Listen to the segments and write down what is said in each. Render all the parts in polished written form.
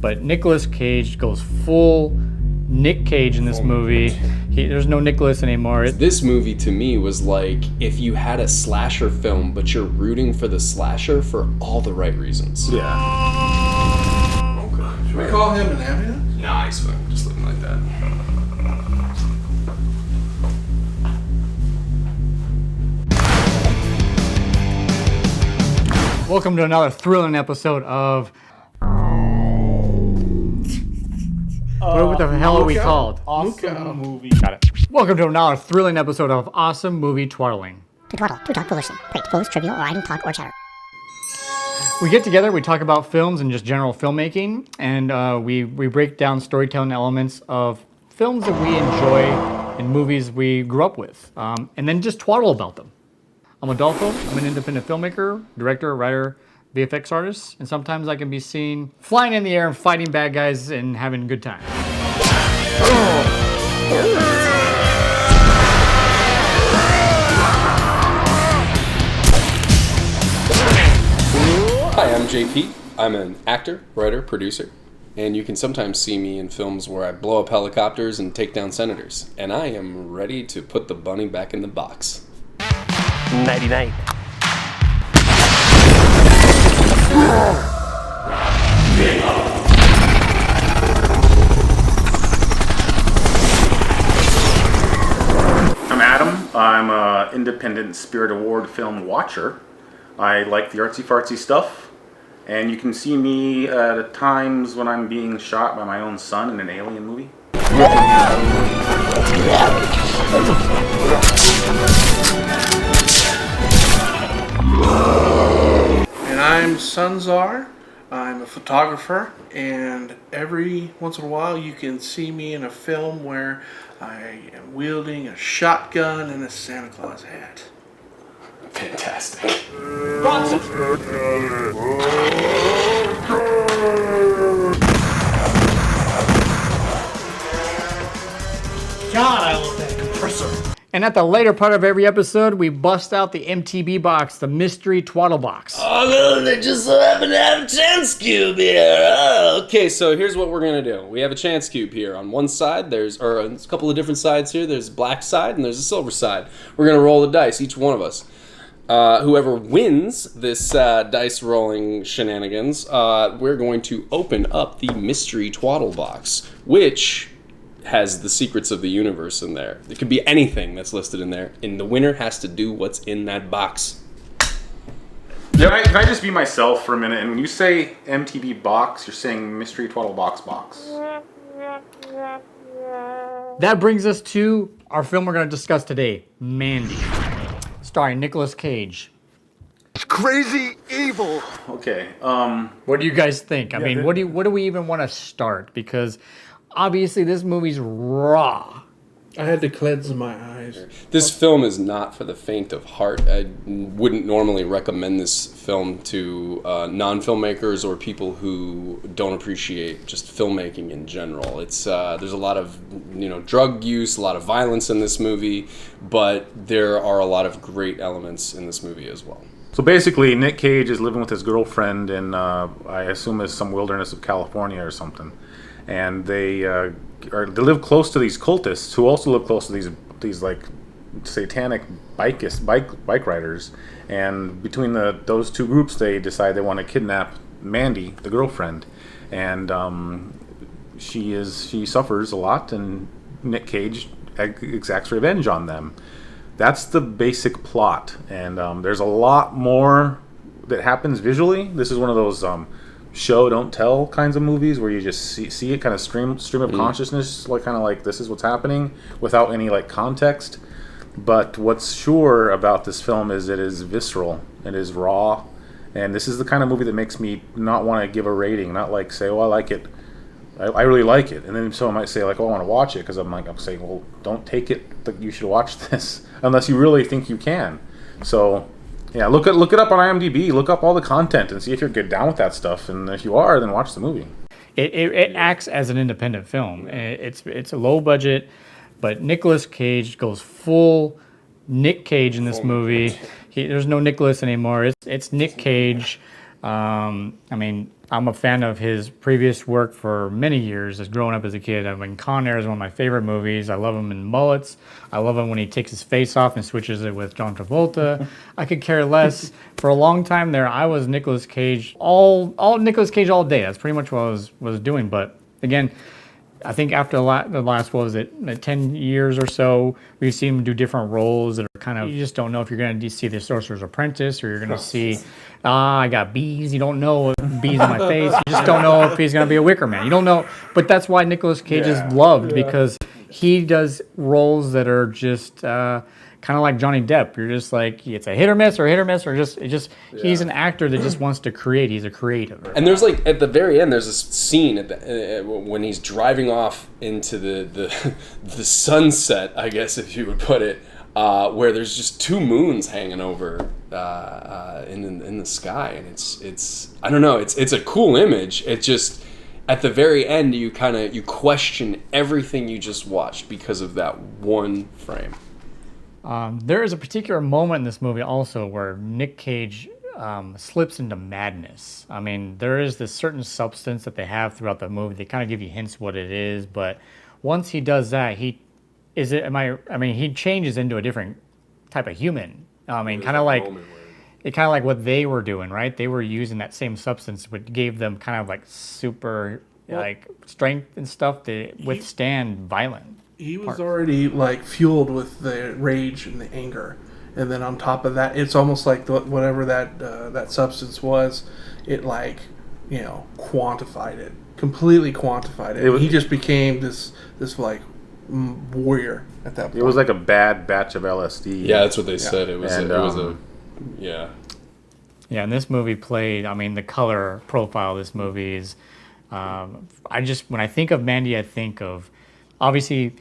but Nicolas Cage goes full Nick Cage in this movie. There's no Nicolas anymore. This movie to me was like if you had a slasher film, but you're rooting for the slasher for all the right reasons. Yeah. Okay. Should we call him an ambulance? Nah, he's fine. Just looking like that. Welcome to another thrilling episode of... what the hell are we called? Awesome Movie. Got it. Welcome to another thrilling episode of Awesome Movie Twaddling. To twaddle, to talk foolishly, prate, foolish, trivial, or idle talk or chatter. We get together, we talk about films and just general filmmaking, and we break down storytelling elements of films that we enjoy and movies we grew up with, and then just twaddle about them. I'm Adolfo. I'm an independent filmmaker, director, writer, VFX artist, and sometimes I can be seen flying in the air and fighting bad guys and having a good time. Hi, I'm JP. I'm an actor, writer, producer, and you can sometimes see me in films where I blow up helicopters and take down senators. And I am ready to put the bunny back in the box. Nighty-night. I'm Adam. I'm an independent Spirit Award film watcher. I like the artsy-fartsy stuff, and you can see me at times when I'm being shot by my own son in an alien movie. And I'm Sunzar. I'm a photographer, and every once in a while you can see me in a film where I am wielding a shotgun and a Santa Claus hat. Fantastic. God, I love that compressor. And at the later part of every episode, we bust out the MTB box, the mystery twaddle box. Oh, they just so happen to have a chance cube here. Oh, okay, so here's what we're going to do. We have a chance cube here. On one side, there's a couple of different sides here. There's a black side and there's a silver side. We're going to roll the dice, each one of us. Whoever wins this dice rolling shenanigans, we're going to open up the mystery twaddle box, which has the secrets of the universe in there. It could be anything that's listed in there, and the winner has to do what's in that box. Can I just be myself for a minute? And when you say MTV box, you're saying mystery twaddle box. That brings us to our film we're going to discuss today, Mandy, starring Nicolas Cage. It's crazy evil. Okay. What do you guys think? I mean, what do we even want to start? Because obviously this movie's raw. I had to cleanse my eyes. This film is not for the faint of heart. I wouldn't normally recommend this film to non-filmmakers or people who don't appreciate just filmmaking in general. It's there's a lot of drug use, a lot of violence in this movie, but there are a lot of great elements in this movie as well. So basically, Nick Cage is living with his girlfriend in, I assume, is some wilderness of California or something. And they live close to these cultists who also live close to these like satanic bike riders. And between those two groups, they decide they want to kidnap Mandy, the girlfriend, and she suffers a lot, and Nick Cage exacts revenge on them. That's the basic plot, and there's a lot more that happens visually. This is one of those show don't tell kinds of movies where you just see it kind of stream of consciousness, like kind of like this is what's happening without any like context. But what's sure about this film is it is visceral, it is raw, and this is the kind of movie that makes me not want to give a rating, not like say, oh, I like it, I really like it, and then someone might say like, oh, I want to watch it, because I'm saying, well, don't take it that you should watch this unless you really think you can. So yeah, look it up on IMDb. Look up all the content and see if you're good down with that stuff. And if you are, then watch the movie. It acts as an independent film. It's a low budget, but Nicolas Cage goes full Nick Cage in this movie. There's no Nicolas anymore. It's Nick Cage. I mean, I'm a fan of his previous work for many years as growing up as a kid. I mean, Con Air is one of my favorite movies. I love him in Mullets. I love him when he takes his face off and switches it with John Travolta. I could care less. For a long time there, I was Nicolas Cage, all Nicolas Cage all day. That's pretty much what I was doing. But again, I think after the last, what was it, 10 years or so, we've seen him do different roles that are kind of, you just don't know if you're going to see The Sorcerer's Apprentice or you're going to see, I got bees. You don't know bees in my face. You just don't know if he's going to be a Wicker Man. You don't know. But that's why Nicolas Cage is loved, because he does roles that are just kind of like Johnny Depp. You're just like, it's a hit or miss, or just he's an actor that just wants to create. He's a creative. And there's like at the very end, there's this scene at the when he's driving off into the sunset, I guess if you would put it, where there's just two moons hanging over in the sky, and it's I don't know, it's a cool image. It just at the very end you question everything you just watched because of that one frame. There is a particular moment in this movie also where Nick Cage slips into madness. I mean, there is this certain substance that they have throughout the movie. They kind of give you hints what it is, but once he does that, he changes into a different type of human. I mean, kind of like what they were doing, right? They were using that same substance, which gave them kind of like super like strength and stuff to withstand violence. He was already like fueled with the rage and the anger, and then on top of that, it's almost like whatever that substance was, it quantified it, completely quantified it. He just became this like warrior at that point. It was like a bad batch of LSD. Yeah, that's what they said. It was. Yeah, and this movie played. I mean, the color profile of this movie is. When I think of Mandy, I think of obviously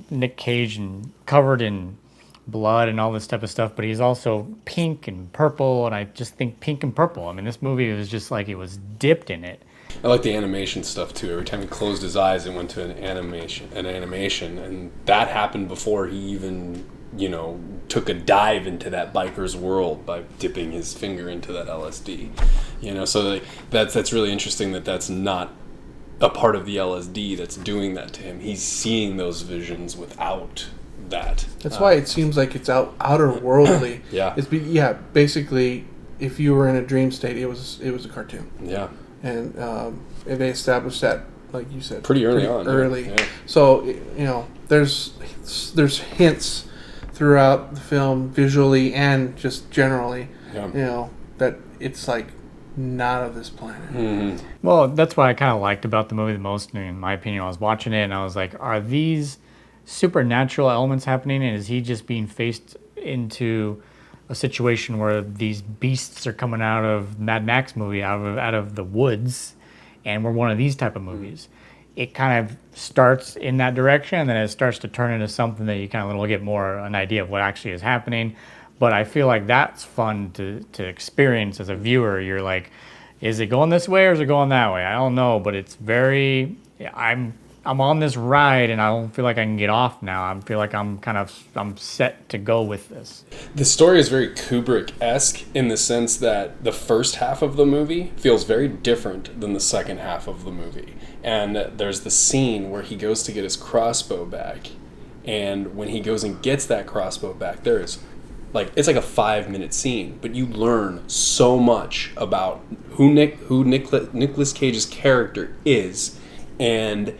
Nick Cage and covered in blood and all this type of stuff, but he's also pink and purple, and I just think pink and purple. I mean, this movie was just like it was dipped in it. I like the animation stuff too. Every time he closed his eyes, it went to an animation, and that happened before he even, took a dive into that biker's world by dipping his finger into that LSD. So that's really interesting that that's not a part of the LSD that's doing that to him. He's seeing those visions without that. That's why it seems like it's outer worldly. Yeah. Basically, if you were in a dream state, it was a cartoon. Yeah. And they established that, like you said, pretty early on. Yeah. So there's hints throughout the film, visually and just generally. Yeah. That it's like not of this planet. Mm-hmm. Well, that's what I kind of liked about the movie the most, in my opinion. I was watching it and I was like, are these supernatural elements happening, and is he just being faced into a situation where these beasts are coming out of Mad Max movie, out of the woods, and we're one of these type of movies? It kind of starts in that direction, and then it starts to turn into something that you kind of get more an idea of what actually is happening. But I feel like that's fun to experience as a viewer. You're like, is it going this way or is it going that way? I don't know, but it's very. I'm on this ride, and I don't feel like I can get off now. I feel like I'm set to go with this. The story is very Kubrick-esque in the sense that the first half of the movie feels very different than the second half of the movie. And there's the scene where he goes to get his crossbow back, and when he goes and gets that crossbow back, there is. It's like a 5-minute scene, but you learn so much about who Nicolas Cage's character is, and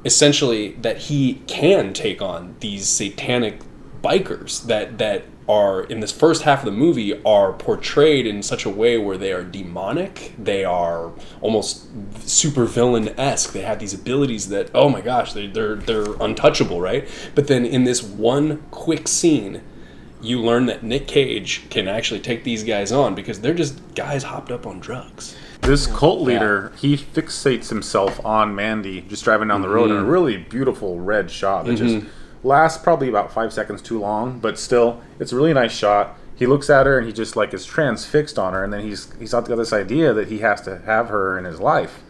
essentially that he can take on these satanic bikers that are in this first half of the movie are portrayed in such a way where they are demonic, they are almost super villain-esque. They have these abilities that, oh my gosh, they're untouchable, right? But then in this one quick scene, you learn that Nick Cage can actually take these guys on because they're just guys hopped up on drugs. This cult leader, he fixates himself on Mandy just driving down the road in a really beautiful red shot that just lasts probably about 5 seconds too long, but still, it's a really nice shot. He looks at her and he just is transfixed on her, and then he's got this idea that he has to have her in his life.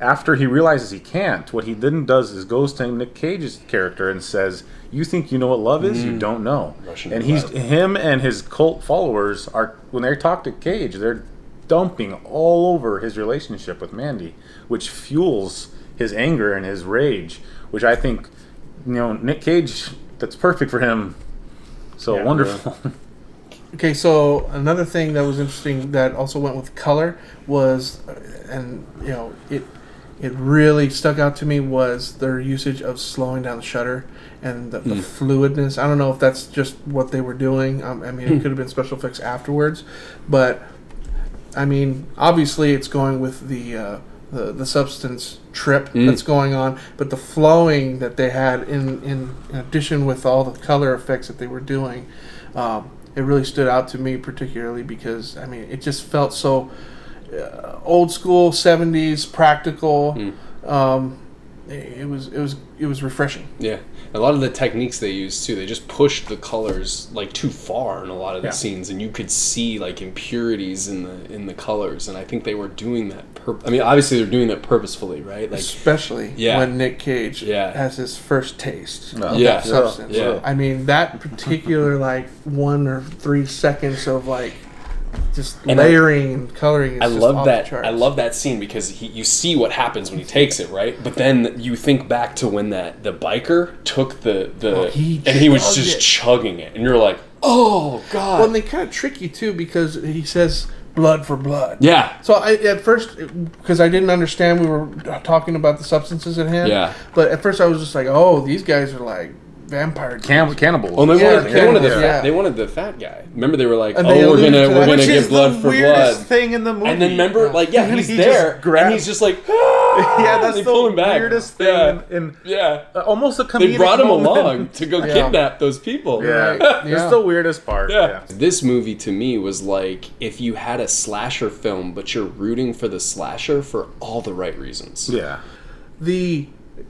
After he realizes he can't, what he then does is goes to Nick Cage's character and says, "You think you know what love is? You don't know." Russian and roulette. him and his cult followers are, when they talk to Cage, they're dumping all over his relationship with Mandy, which fuels his anger and his rage, which I think, Nick Cage, that's perfect for him. So wonderful. Yeah. Okay, so another thing that was interesting that also went with color was, and it really stuck out to me, was their usage of slowing down the shutter and the fluidness. I don't know if that's just what they were doing. I mean, it could have been special effects afterwards, but I mean, obviously it's going with the substance trip that's going on, but the flowing that they had in addition with all the color effects that they were doing, it really stood out to me particularly because, I mean, it just felt so old school 70s practical. It was refreshing. Yeah, a lot of the techniques they used too, they just pushed the colors like too far in a lot of the scenes, and you could see like impurities in the colors, and I think they were doing that. I mean, obviously they're doing that purposefully, right? Like, especially when Nick Cage has his first taste of that substance. Yeah. I mean, that particular like 1 or 3 seconds of like just layering and coloring is I just love off that. the charts. I love that scene because you see what happens when he takes it, right? But then you think back to when the biker took he was just chugging it, and you're like, oh god. Well, and they kind of trick you too because he says blood for blood. Yeah. So I at first, because I didn't understand we were talking about the substances at hand. Yeah. But at first I was just like, oh, these guys are like vampire cannibals. Oh, they wanted the fat guy. Remember, they were like, And "Oh, we're gonna Which get blood for blood." Thing in the movie. And then remember, he's he there, just grabs- and he's just like, yeah, that's they the pull him back. weirdest thing. Almost a comedic They brought him moment. along to go kidnap those people. Yeah, it's the weirdest part. Yeah. This movie to me was like if you had a slasher film, but you're rooting for the slasher for all the right reasons. Yeah.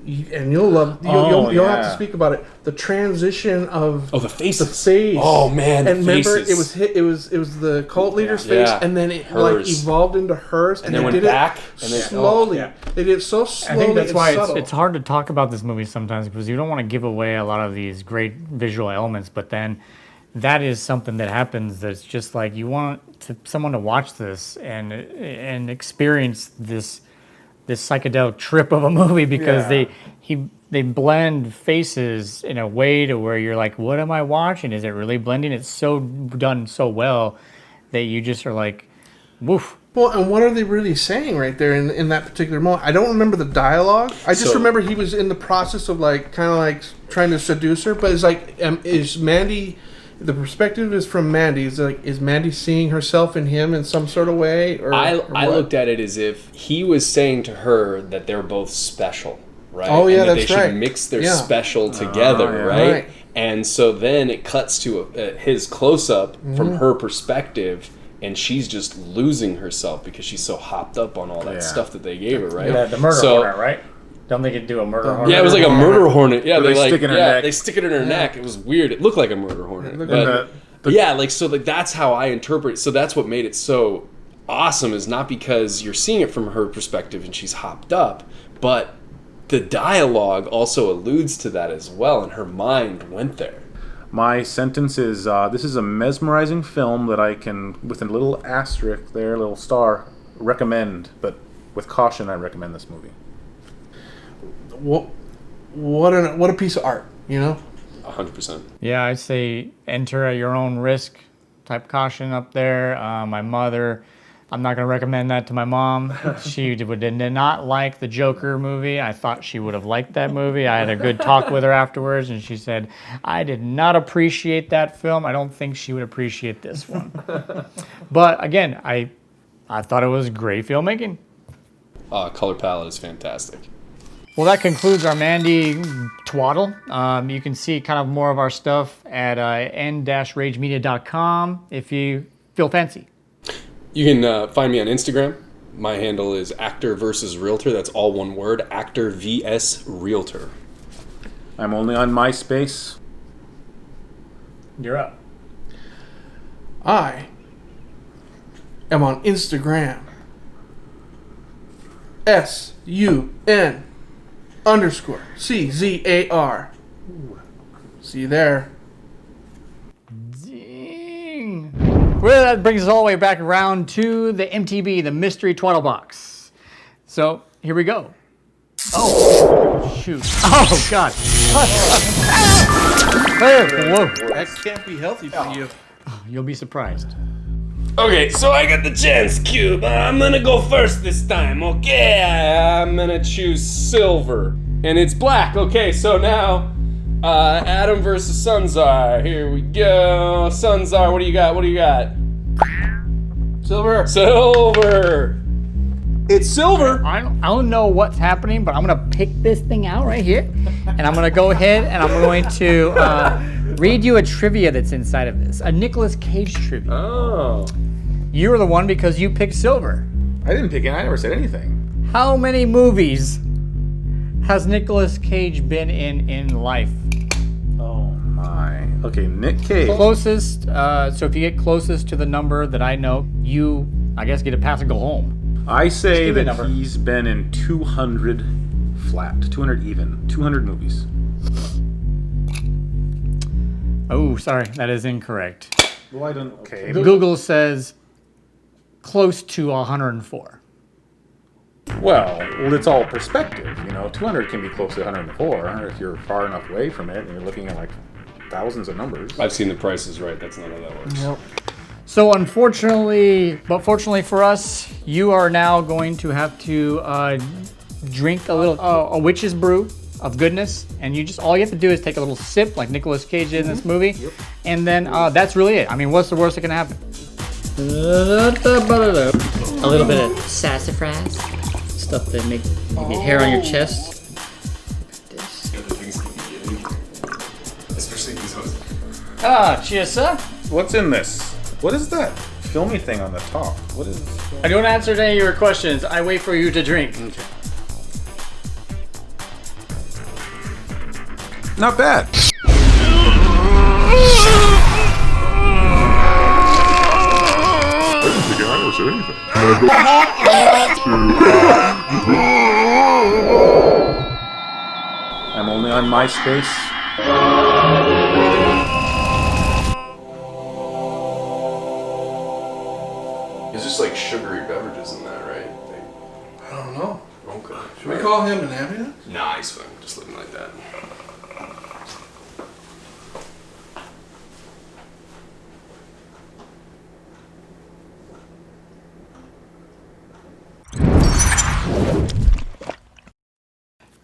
And you'll have to speak about it. The transition of the faces. The face. Oh man, and remember faces. it was the cult leader's face, and then it like evolved into hers, and then went back and then slowly. They did it so slowly. I think that's why subtle. it's hard to talk about this movie sometimes because you don't want to give away a lot of these great visual elements, but then that is something that happens that's just like you want someone to watch this and experience this psychedelic trip of a movie because they blend faces in a way to where you're like, what am I watching? Is it really blending? It's so done so well that you just are like, woof. Well, and what are they really saying right there in that particular moment? I don't remember the dialogue. I just remember he was in the process of like kind of like trying to seduce her, but it's like, is Mandy... The perspective is from Mandy. Is Mandy seeing herself in him in some sort of way? Or I looked at it as if he was saying to her that they're both special, right? Oh yeah, and that that's they right. should mix their special together, right? And so then it cuts to his close-up from her perspective, and she's just losing herself because she's so hopped up on all that stuff that they gave her, right? Yeah, the murder hornet, right? Don't they do a murder hornet? Yeah, it was like a murder hornet. Yeah, they stick it in her neck. They stick it in her neck. It was weird. It looked like a murder hornet. But that's how I interpret it. So that's what made it so awesome, is not because you're seeing it from her perspective and she's hopped up, but the dialogue also alludes to that as well, and her mind went there. My sentence is, this is a mesmerizing film that I can, with a little asterisk there, a little star, recommend, but with caution I recommend this movie. What a piece of art, 100%. Yeah, I'd say enter at your own risk type caution up there. My mother, I'm not going to recommend that to my mom. She did not like the Joker movie. I thought she would have liked that movie. I had a good talk with her afterwards, and she said, I did not appreciate that film. I don't think she would appreciate this one. But again, I thought it was great filmmaking. Color palette is fantastic. Well, that concludes our Mandy Twaddle. You can see kind of more of our stuff at n-ragemedia.com if you feel fancy. You can find me on Instagram. My handle is Actor vs. Realtor. That's all one word, Actor vs. Realtor. I'm only on MySpace. You're up. I am on Instagram. SUN_CZAR. See you there. Ding. Well, that brings us all the way back around to the MTB, the Mystery Twaddle Box. So, here we go. Oh, shoot. Oh, God. Whoa. That can't be healthy for you. You'll be surprised. Okay, so I got the chance cube. I'm gonna go first this time, okay? I'm gonna choose silver. And it's black. Okay, so now, Adam versus Sunzar. Here we go. Sunzar, what do you got? What do you got? Silver. Silver. It's silver. I don't know what's happening, but I'm going to pick this thing out right here. And I'm going to go ahead and I'm going to read you a trivia that's inside of this. A Nicolas Cage trivia. Oh. You were the one because you picked silver. I didn't pick it. I never said anything. How many movies has Nicolas Cage been in life? Oh my. Okay, Nick Cage. Closest, so if you get closest to the number that I know, you, I guess, get a pass and go home. I say give me a that number. he's been in 200 flat, 200 even, 200 movies. Oh, sorry, that is incorrect. Well, I don't. Okay. Google says close to 104. Well, it's all perspective. 200 can be close to 104 if you're far enough away from it and you're looking at like thousands of numbers. I've seen The Price is Right. That's not how that works. Nope. So unfortunately, but fortunately for us, you are now going to have to drink a little a witch's brew of goodness, and all you have to do is take a little sip, like Nicolas Cage did in this movie, and then that's really it. I mean, what's the worst that can happen? A little bit of sassafras, stuff that make maybe hair on your chest. Cheers, sir. What's in this? What is that filmy thing on the top? What is this? I don't answer any of your questions. I wait for you to drink. Okay. Not bad. I'm only on MySpace. It's just like sugary beverages in that, right? I don't know. Okay. Should we call him an ambulance? Nah, he's fine. Just living like that.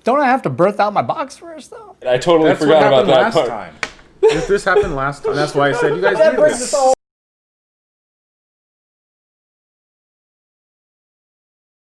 Don't I have to birth out my box first, though? I totally That's forgot what about happened that last part. time. This happened last time. That's why I said you guys That need brings this. us all